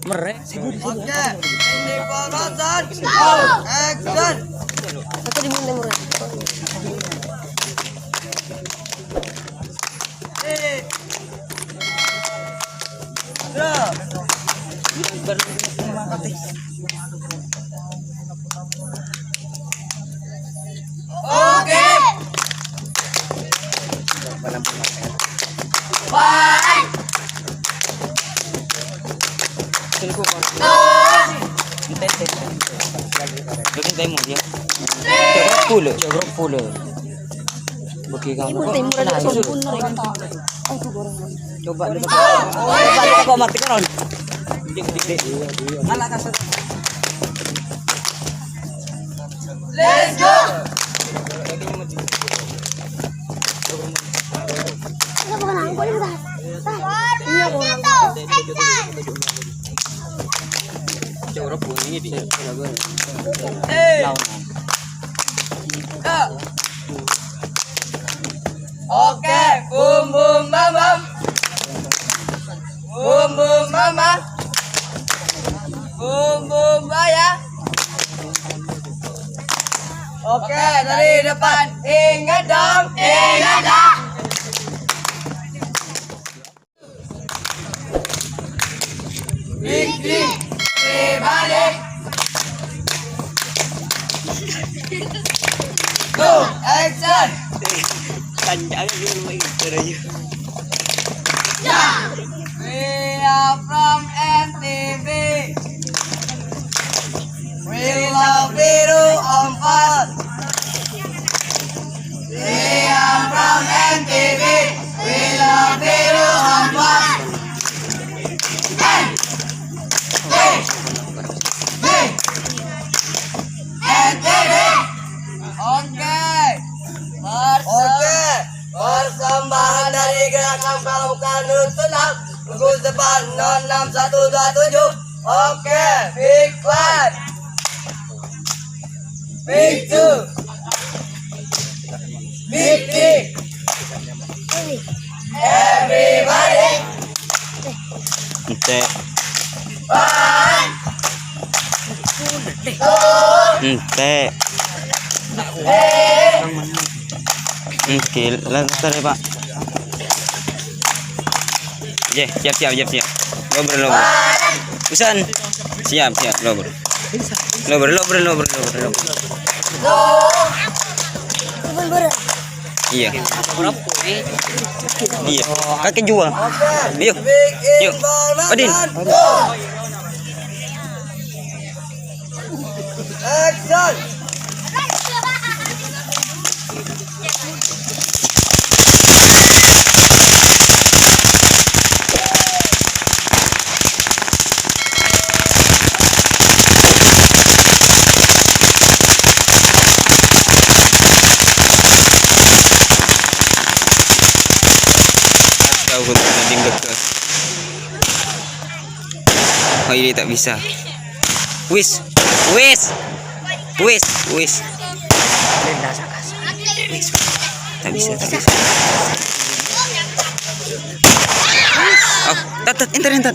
Mere. Oke, ini pembahasan. Action. Atau diminta murah. Oke. Baik. Jogrok pula. Bagi kamu. Ibu teh murah dah sombong mereka. Coba dulu. Coba kau matikan. Anak kasar. Let's go. Enggak bukan aku ini dah. Iya aku. Jogrok pun ini dia. Oke, bum bum bam bam. Bum bum mama. Bum bum baya. Oke, dari depan. Ingat dong, ingat dong. Big balik. Go, action. Tanjang dulu main terus. We are from NTV. We love Biru Empat. We are from NTV. We love Biru Empat. NTV. Oke. Persembahan dari gerakan pramuka Nusantara Gugus depan 06127. Oke, big one, big two, big three. Everybody, Ente. one, Ente. Oke, lantar ya Pak. Siap. Lober. Pesan. Siap. Lober. Iya. Iya. Kakek jual. Yuk. Odin. action. Tahu tanding dekat. Oh ini tak bisa. Wis. Tak bisa. Oh, tat, entar.